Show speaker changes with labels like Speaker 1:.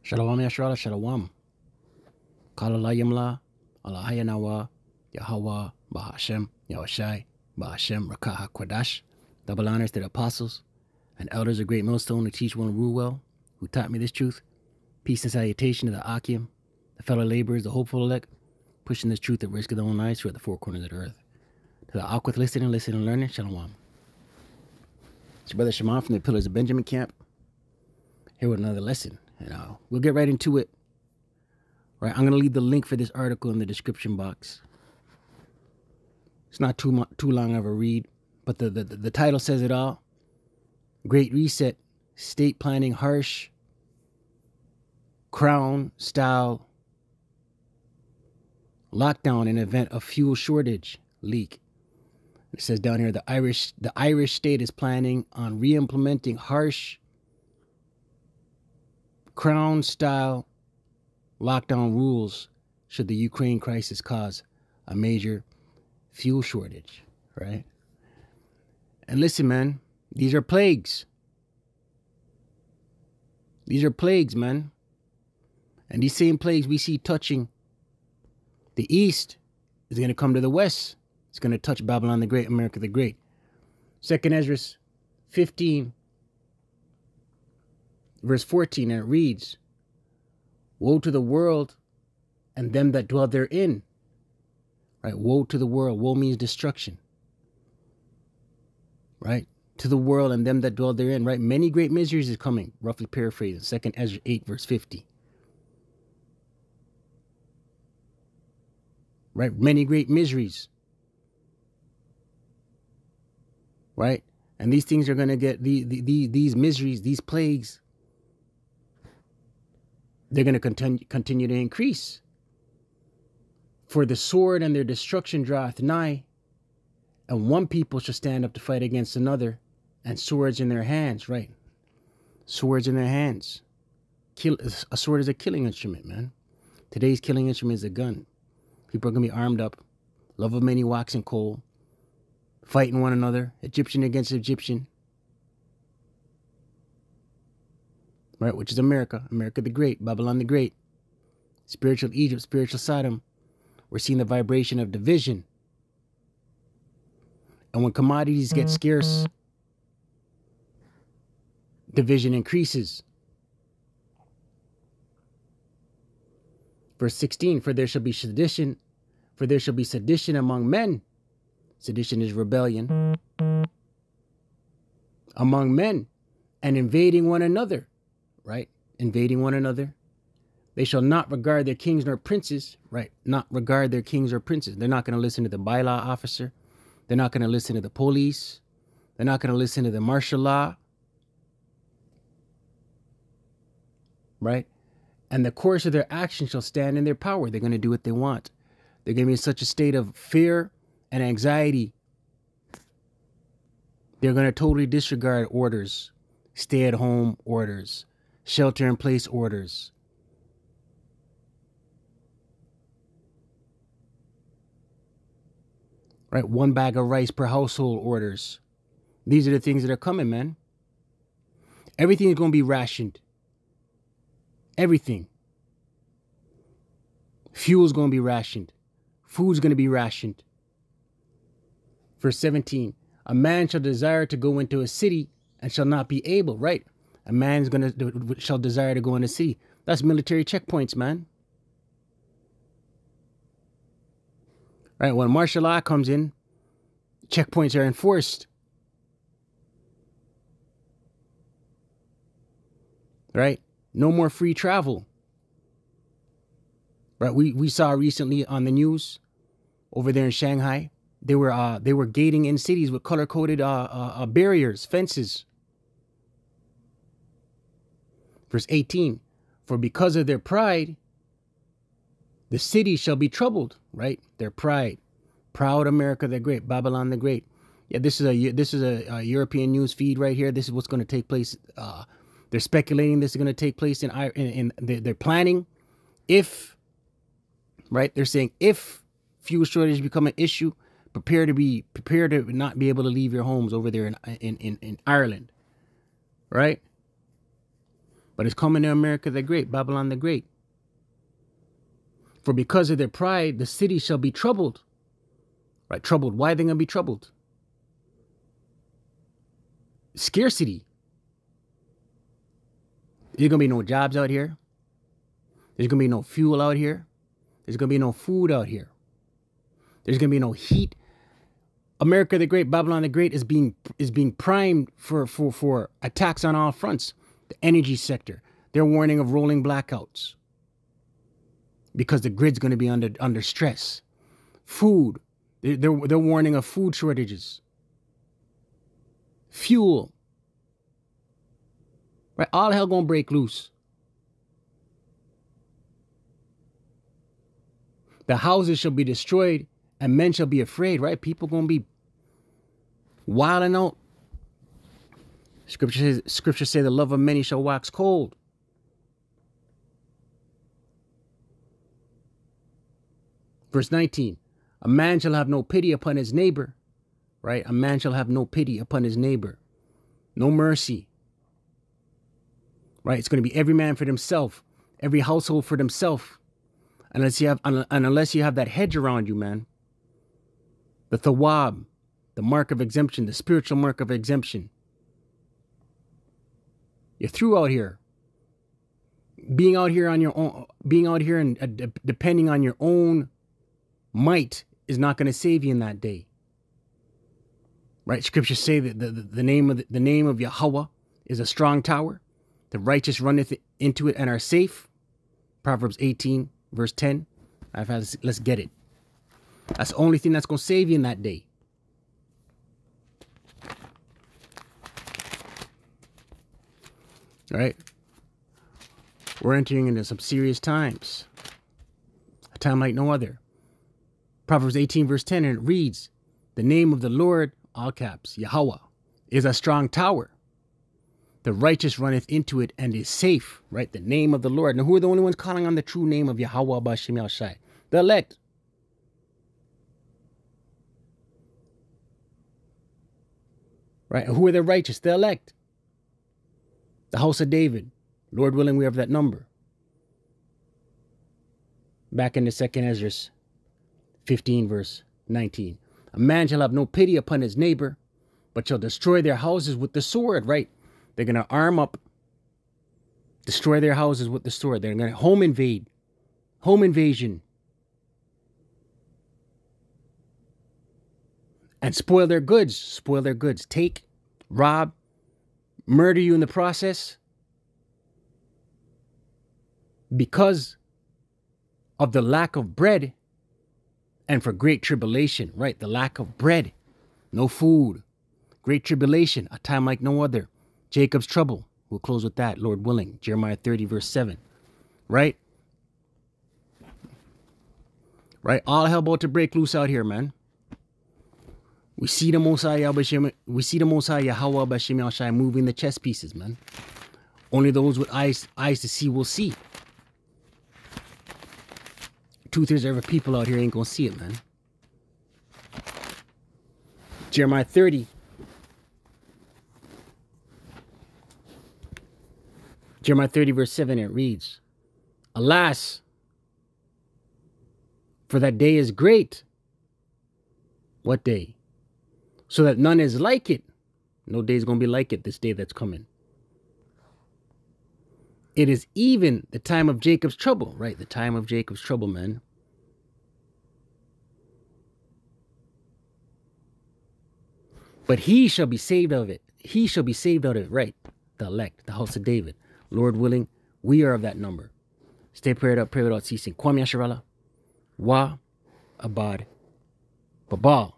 Speaker 1: Shalom Yashrala Shalom. Kalala Yamla, Alahayanawa, Yahweh, Bahashem, Yahushai, Bahashem, Rakaha Kwadash. Double honors to the apostles and elders of Great Millstone who teach one rule well, who taught me this truth. Peace and salutation to the Akim, the fellow laborers, the hopeful elect, pushing this truth at risk of their own lives throughout the four corners of the earth. To the Akwith listening, learning, Shalom. It's your brother Shimon from the Pillars of Benjamin camp, here with another lesson. And we'll get right into it. Right, I'm going to leave the link for this article in the description box. It's not too long of a read, but the title says it all. Great Reset, State Planning Harsh, Crown Style Lockdown in Event of Fuel Shortage Leak. It says down here, the Irish state is planning on re-implementing harsh Crown Style lockdown rules should the Ukraine crisis cause a major fuel shortage, right? And listen, man, these are plagues. These are plagues, man. And these same plagues we see touching the East is going to come to the West. It's going to touch Babylon the Great, America the Great. 2nd Ezra 15, verse 14, and it reads, woe to the world and them that dwell therein. Right? Woe to the world. Woe means destruction. Right? To the world and them that dwell therein. Right? Many great miseries is coming. Roughly paraphrasing. 2nd Ezra 8, verse 50. Right? Many great miseries. Right? And these things are going to get, these miseries, these plagues, they're going to continue to increase. For the sword and their destruction draweth nigh, and one people shall stand up to fight against another, and swords in their hands, right? Swords in their hands. A sword is a killing instrument, man. Today's killing instrument is a gun. People are going to be armed up, love of many wax and coal, fighting one another, Egyptian against Egyptian. Right, which is America, America the Great, Babylon the Great, spiritual Egypt, spiritual Sodom. We're seeing the vibration of division. And when commodities get scarce, division increases. Verse 16, for there shall be sedition among men. Sedition is rebellion. Among men, and invading one another. Right? Invading one another. They shall not regard their kings nor princes. Right? Not regard their kings or princes. They're not going to listen to the bylaw officer. They're not going to listen to the police. They're not going to listen to the martial law. Right? And the course of their action shall stand in their power. They're going to do what they want. They're going to be in such a state of fear and anxiety. They're going to totally disregard orders. Stay-at-home orders. Shelter-in-place orders. Right? 1 bag of rice per household orders. These are the things that are coming, man. Everything is going to be rationed. Everything. Fuel's going to be rationed. Food's going to be rationed. Verse 17. A man shall desire to go into a city and shall not be able. Right? A man's shall desire to go in a city. That's military checkpoints, man. Right? When martial law comes in, checkpoints are enforced. Right? No more free travel. Right? We saw recently on the news over there in Shanghai, they were gating in cities with color-coded barriers, fences. Verse 18, for because of their pride, the city shall be troubled, right? Their pride. Proud America the Great, Babylon the Great. Yeah, this is a European news feed right here. This is what's going to take place. They're speculating this is going to take place in they're planning if, right? They're saying if fuel shortage become an issue, prepare to not be able to leave your homes over there in Ireland, right? But it's coming to America the Great, Babylon the Great. For because of their pride, the city shall be troubled. Right? Troubled. Why are they going to be troubled? Scarcity. There's going to be no jobs out here. There's going to be no fuel out here. There's going to be no food out here. There's going to be no heat. America the Great, Babylon the Great is being primed for attacks on all fronts. The energy sector. They're warning of rolling blackouts because the grid's going to be under stress. Food. They're warning of food shortages. Fuel. Right? All hell going to break loose. The houses shall be destroyed and men shall be afraid, right? People going to be wilding out. Scripture say the love of many shall wax cold. Verse 19, a man shall have no pity upon his neighbor, right? A man shall have no pity upon his neighbor. No mercy, right? It's going to be every man for himself, every household for themselves. Unless you have that hedge around you, man. The thawab, the mark of exemption, the spiritual mark of exemption. You're through out here. Being out here on your own, being out here and depending on your own might is not going to save you in that day. Right? Scriptures say that the name of Yahweh is a strong tower. The righteous runneth into it and are safe. Proverbs 18, verse 10. Let's get it. That's the only thing that's going to save you in that day. All right? We're entering into some serious times. A time like no other. Proverbs 18, verse 10, and it reads, the name of the Lord, all caps, Yahweh, is a strong tower. The righteous runneth into it and is safe, right? The name of the Lord. Now, who are the only ones calling on the true name of Yahweh B'Shem Yahushai? The elect. Right? And who are the righteous? The elect. The house of David. Lord willing, we have that number. Back in the 2nd Ezra 15, verse 19. A man shall have no pity upon his neighbor, but shall destroy their houses with the sword, right? They're going to arm up, destroy their houses with the sword. They're going to home invasion, and spoil their goods, take, rob, murder you in the process because of the lack of bread and for great tribulation, right? The lack of bread, no food, great tribulation, a time like no other. Jacob's trouble. We'll close with that, Lord willing. Jeremiah 30, verse 7. Right? Right? All hell about to break loose out here, man. We see the Most High Yahweh B'Shem Yahushai moving the chess pieces, man. Only those with eyes to see will see. Two-thirds of people out here ain't gonna see it, man. Jeremiah 30. Jeremiah 30, verse 7, it reads, alas, for that day is great. What day? So that none is like it. No day is going to be like it, this day that's coming. It is even the time of Jacob's trouble, right? The time of Jacob's trouble, man. But he shall be saved of it. He shall be saved out of it, right? The elect, the house of David. Lord willing, we are of that number. Stay prayed up, pray without ceasing. Kwame Yasharala. Wa Abad Babal.